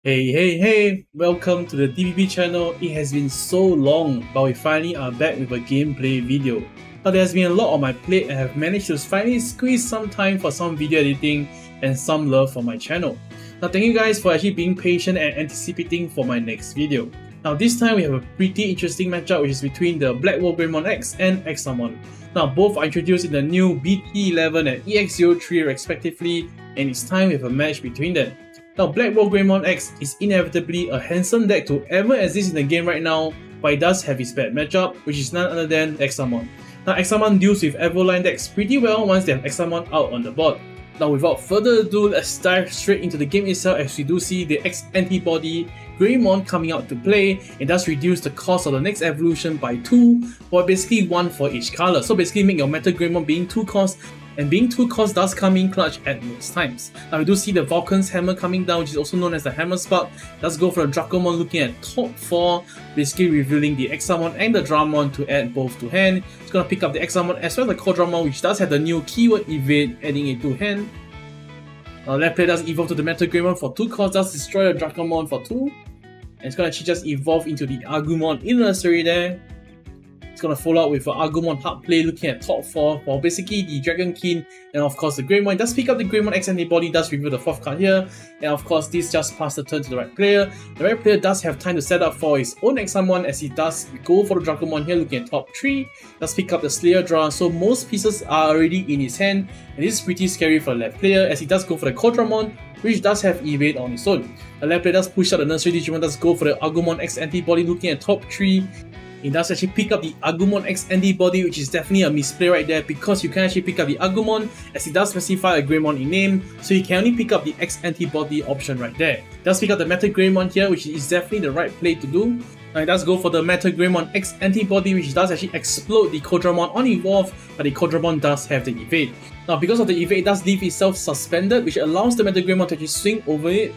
Hey, welcome to the DBB channel. It has been so long, but we finally are back with a gameplay video. Now there has been a lot on my plate and I have managed to finally squeeze some time for some video editing and some love for my channel. Now thank you guys for actually being patient and anticipating for my next video. Now this time we have a pretty interesting matchup which is between the BlackWargreymon-X and Examon. Now both are introduced in the new BT11 and EX03 respectively, and it's time we have a match between them. Now, BlackWargreymon-X is inevitably a handsome deck to ever exist in the game right now, but it does have its bad matchup, which is none other than Examon. Now, Examon deals with Evoline decks pretty well once they have Examon out on the board. Now, without further ado, let's dive straight into the game itself as we do see the X antibody Greymon coming out to play. It does reduce the cost of the next evolution by 2, or basically 1 for each color. So basically make your Meta Greymon being 2 cost, and being 2 cost does come in clutch at most times. Now we do see the Vulcan's Hammer coming down, which is also known as the Hammer Spark. Let's go for the Dracomon looking at top 4, basically revealing the Examon and the Dramon to add both to hand. It's going to pick up the Examon as well as the Codramon, which does have the new keyword Evade, adding it to hand. Left player does evolve to the Meta Greymon for 2 cost, does destroy the Dracomon for 2. And it's going to just evolve into the Agumon in the nursery there. It's going to follow up with an Agumon hard play looking at top 4 for basically the Dragonkin and of course the Greymon. It does pick up the Greymon-X antibody, does reveal the 4th card here, and of course this just passed the turn to the right player. The right player does have time to set up for his own Examon as he does go for the Dracomon here looking at top 3, does pick up the Slayer draw, so most pieces are already in his hand, and this is pretty scary for the left player as he does go for the Codramon, which does have evade on its own. The left player does push out the nursery Digimon, does go for the Agumon-X antibody looking at top 3. It does actually pick up the Agumon-X antibody, which is definitely a misplay right there because you can actually pick up the Agumon as it does specify a Greymon in name, so you can only pick up the X antibody option right there. It does pick up the Meta Greymon here, which is definitely the right play to do. Now it does go for the Meta Greymon-X antibody, which does actually explode the Codramon on evolve, but the Codramon does have the evade. Now because of the evade, it does leave itself suspended, which allows the Meta Greymon to actually swing over it.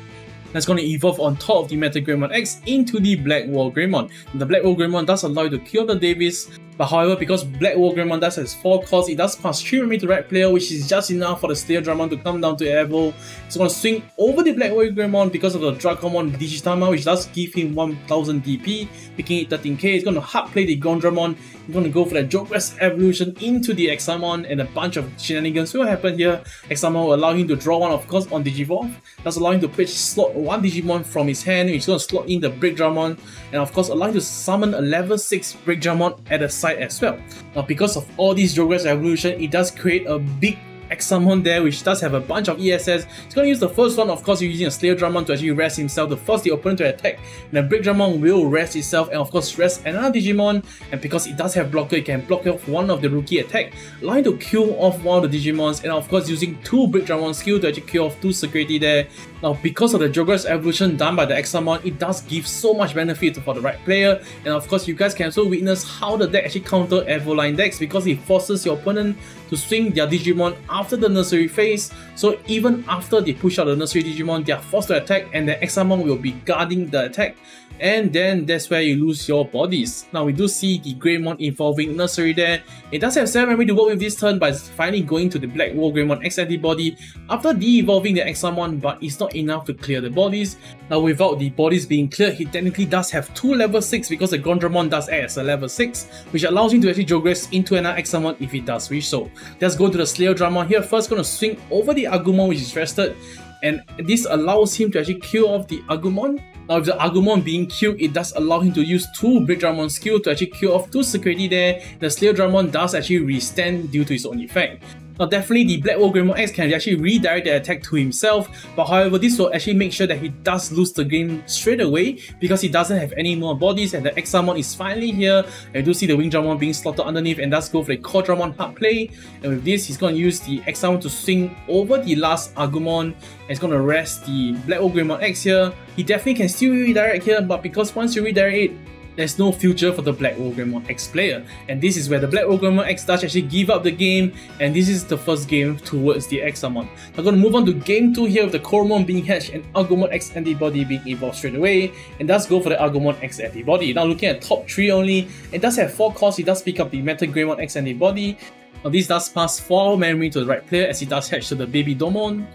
That's going to evolve on top of the Meta Greymon-X into the BlackWargreymon. The BlackWargreymon does allow you to kill the Davis, but however, because BlackWargreymon does has 4 costs, it does pass 3 memory to the right player, which is just enough for the Slayer Dramon to come down to Evo. It's going to swing over the BlackWargreymon because of the Dracomon Digitama, which does give him 1000 DP, making it 13k. It's going to hard play the Gondramon. It's going to go for the Jogress evolution into the Examon, and a bunch of shenanigans will happen here. Examon will allow him to draw 1 of course on Digivolve. That's allowing him to pitch slot 1 Digimon from his hand, which is going to slot in the Break Dramon, and of course allowing him to summon a level 6 Break Dramon at the side as well. Now because of all these Jogress evolution, it does create a big Examon there, which does have a bunch of ESS. It's going to use the first one, of course, using a Slayer Dramon to actually rest himself to force the opponent to attack. And the Break Dramon will rest itself and of course rest another Digimon. And because it does have blocker, it can block off one of the rookie attack, allowing to kill off one of the Digimons, and of course using 2 Break Dramon skill to actually kill off 2 security there. Now because of the Jogress evolution done by the Examon, it does give so much benefit for the right player. And of course you guys can also witness how the deck actually counter Evoline decks because it forces your opponent to swing their Digimon after the nursery phase. So even after they push out the nursery Digimon, they are forced to attack and the Examon will be guarding the attack. And then that's where you lose your bodies. Now we do see the Greymon evolving nursery there. It does have 7 memory to work with this turn, but it's finally going to the BlackWargreymon-X antibody after de-evolving the Examon, but it's not enough to clear the bodies. Now without the bodies being cleared, he technically does have 2 level 6 because the Gondramon does act as a level 6, which allows him to actually Jogress into another Examon if he does wish so. Let's go to the Slayer Dramon here. First going to swing over the Agumon, which is rested, and this allows him to actually kill off the Agumon. Now with the Agumon being killed, it does allow him to use 2 Break Dramon skill to actually kill off 2 security there. The Slayer Dramon does actually restand due to his own effect. Now definitely the BlackWargreymon-X can actually redirect the attack to himself, but however this will actually make sure that he does lose the game straight away because he doesn't have any more bodies, and the Examon is finally here. And you do see the Wing Dramon being slotted underneath and does go for the Codramon hard play, and with this he's going to use the Examon to swing over the last Agumon, and he's going to rest the BlackWargreymon-X here. He definitely can still redirect here, but because once you redirect it, there's no future for the BlackWargreymon-X player, and this is where the BlackWargreymon-X does actually give up the game, and this is the first game towards the Examon. I'm going to move on to game 2 here with the Coromon being hatched and Agumon-X antibody being evolved straight away, and does go for the Agumon-X antibody. Now looking at top 3 only, it does have 4 costs, it does pick up the Meta Greymon-X antibody. Now this does pass 4 memory to the right player as he does hatch to the Baby Domon.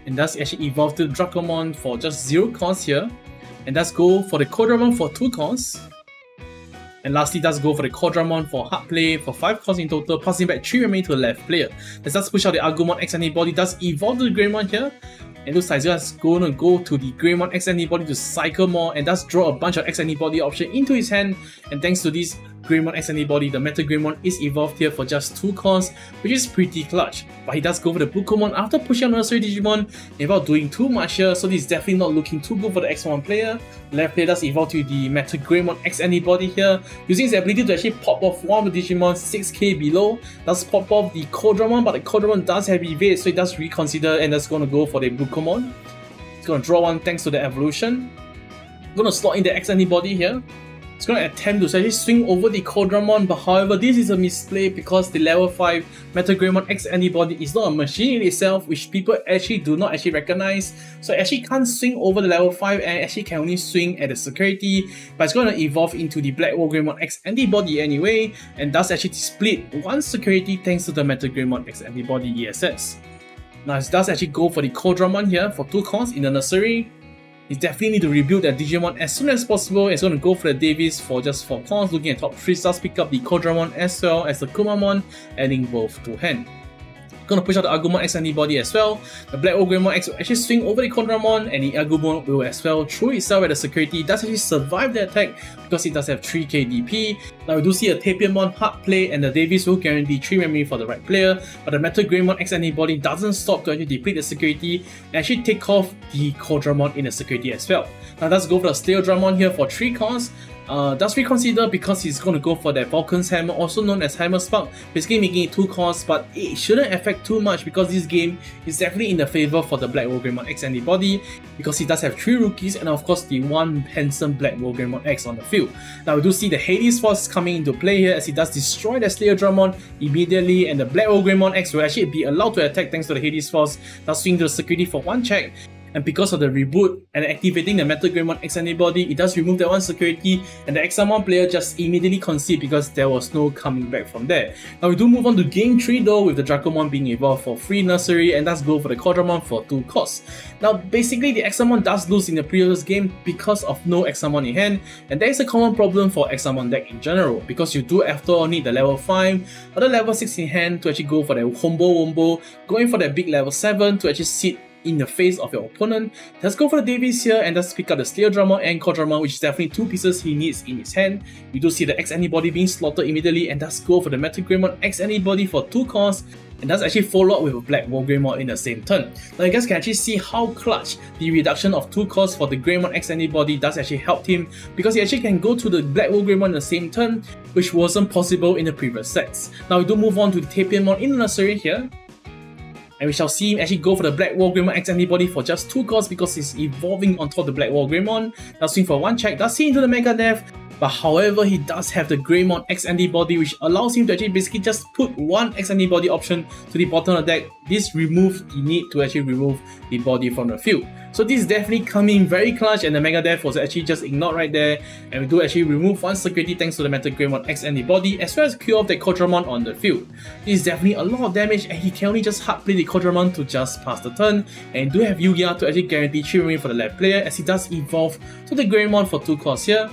and thus actually evolve to Dracomon for just 0 cost here, and thus go for the Kodramon for 2 costs. And lastly, does go for the Kodramon for hard play for 5 costs in total, passing back 3 remaining to the left player. Let's just push out the Agumon-X antibody, does evolve to the Greymon here. And looks like it's going to go to the Greymon-X antibody to cycle more and thus draw a bunch of X antibody option into his hand. And thanks to this Greymon-X antibody, the Meta Greymon is evolved here for just 2 costs, which is pretty clutch. But he does go for the Bukomon after pushing out Nursery Digimon without doing too much here, so this is definitely not looking too good for the X1 player. Left player does evolve to the Meta Greymon-X antibody here, using his ability to actually pop off one of the Digimon 6k below. Does pop off the Kodramon, but the Kodramon does have evade, so it does reconsider and that's going to go for the Bukomon. It's going to draw one thanks to the evolution. Going to slot in the X antibody here. It's going to attempt to actually swing over the Kodramon, but however this is a misplay because the level 5 Meta Greymon-X antibody is not a machine in itself, which people actually do not actually recognize. So it actually can't swing over the level 5 and actually can only swing at the security, but it's going to evolve into the BlackWargreymon-X antibody anyway, and thus actually split one security thanks to the Meta Greymon-X antibody ESS. Now it does actually go for the Kodramon here for 2 costs in the nursery. You definitely need to rebuild that Digimon as soon as possible. It's going to go for the Davies for just 4 costs. Looking at top 3 stars, pick up the Kodramon as well as the Kumamon, adding both to hand. Going to push out the Agumon-X antibody as well. The BlackWargreymon-X will actually swing over the Kodramon, and the Agumon will as well throw itself at the security. It does actually survive the attack because it does have 3k DP. Now we do see a Tapiamon hard play, and the Davies will guarantee 3 memory for the right player, but the Meta Greymon-X antibody doesn't stop to actually deplete the security and actually take off the Kodramon in the security as well. Now let's go for the Stereodramon here for 3 costs. Does reconsider because he's going to go for that Vulcan's Hammer, also known as Hammer Spark, basically making it 2 costs, but it shouldn't affect too much because this game is definitely in the favor for the BlackWargreymon-X antibody because he does have 3 rookies and of course the one handsome BlackWargreymon-X on the field. Now we do see the Hades Force coming into play here as he does destroy the Stereodramon immediately, and the BlackWargreymon-X will actually be allowed to attack thanks to the Hades Force, thus swing to the security for 1 check. And because of the reboot and activating the Meta Greymon-X antibody, it does remove that 1 security, and the Examon player just immediately conceded because there was no coming back from there. Now we do move on to game 3 though, with the Dracomon being evolved for free nursery, and that's go for the Kodramon for 2 costs. Now basically the Examon does lose in the previous game because of no Examon in hand, and that is a common problem for Examon deck in general, because you do after all need the level 5 or the level 6 in hand to actually go for the Wombo, going for that big level 7 to actually sit in the face of your opponent. Let's go for the Davies here and let's pick up the Stereodramon and Kodramon, which is definitely 2 pieces he needs in his hand. We do see the X antibody being slaughtered immediately, and let's go for the Meta Greymon-X antibody for 2 costs, and that's actually followed up with a BlackWargreymon in the same turn. Now you guys can actually see how clutch the reduction of 2 costs for the Greymon-X antibody does actually help him, because he actually can go to the BlackWargreymon in the same turn, which wasn't possible in the previous sets. Now we do move on to the Tapiamon in the nursery here, and we shall see him actually go for the BlackWargreymon-X antibody for just 2 costs because he's evolving on top of the BlackWargreymon. Now swing for 1 check, does see into the Mega Death, but however he does have the Greymon-X antibody, which allows him to actually basically just put 1 X antibody option to the bottom of the deck. This removes the need to actually remove the body from the field. So this is definitely coming very clutch, and the Mega Death was actually just ignored right there, and we do actually remove 1 security thanks to the Meta Greymon-X antibody, as well as cure off the Kodramon on the field. This is definitely a lot of damage, and he can only just hard play the Kodramon to just pass the turn, and do have Yugia to actually guarantee 3 remaining for the left player as he does evolve to the Greymon for 2 costs here.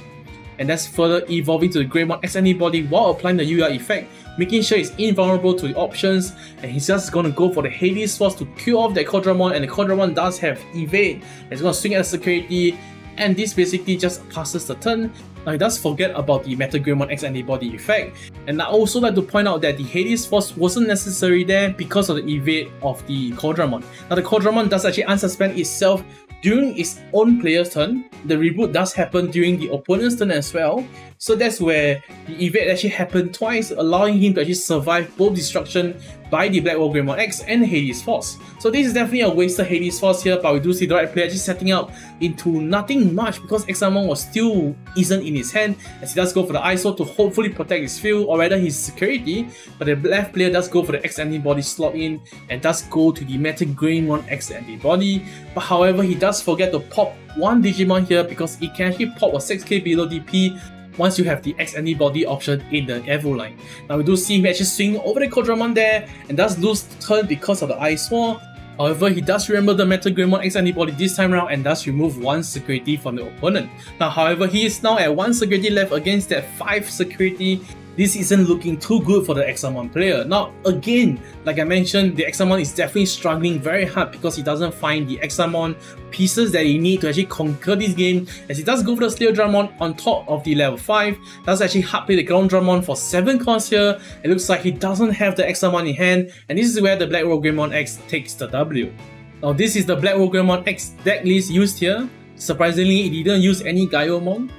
And that's further evolving to the Greymon-X antibody while applying the Yuya effect, making sure it's invulnerable to the options, and he's just gonna go for the Hades Force to kill off that Kodramon, and the Kodramon does have evade. It's gonna swing at the security, and this basically just passes the turn. Now he does forget about the Meta Greymon-X antibody effect, and I also like to point out that the Hades Force wasn't necessary there because of the evade of the Kodramon. Now the Kodramon does actually unsuspend itself during its own player's turn. The reboot does happen during the opponent's turn as well, so that's where the evade actually happened twice, allowing him to actually survive both destruction by the BlackWargreymon-X and Hades Force. So this is definitely a wasted Hades Force here, but we do see the right player just setting up into nothing much because Examon was still isn't in his hand, as he does go for the ISO to hopefully protect his field or rather his security, but the left player does go for the X antibody slot in and does go to the Meta Greymon-X antibody, but however he does forget to pop 1 Digimon here because it can actually pop a 6k below DP once you have the X antibody option in the Evo line. Now we do see him actually swing over the Kodramon there and does lose turn because of the Ice Wall. However, he does remember the BlackWargreymon-X antibody this time round and does remove 1 security from the opponent. Now, however, he is now at 1 security left against that 5 security. This isn't looking too good for the Examon player. Now, again, like I mentioned, the Examon is definitely struggling very hard because he doesn't find the Examon pieces that he needs to actually conquer this game, as he does go for the Slayer Drummond on top of the level 5, does actually hard play the ground Drummond for 7 costs here. It looks like he doesn't have the Examon in hand, and this is where the BlackWargreymon-X takes the W. Now, this is the BlackWargreymon-X deck list used here. Surprisingly, it didn't use any Gaiomon.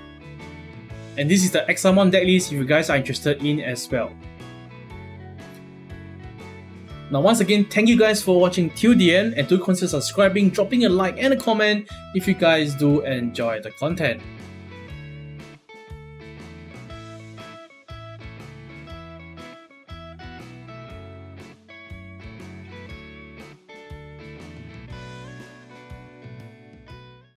And this is the Examon deck list if you guys are interested in as well. Now once again, thank you guys for watching till the end, and do consider subscribing, dropping a like and a comment if you guys do enjoy the content.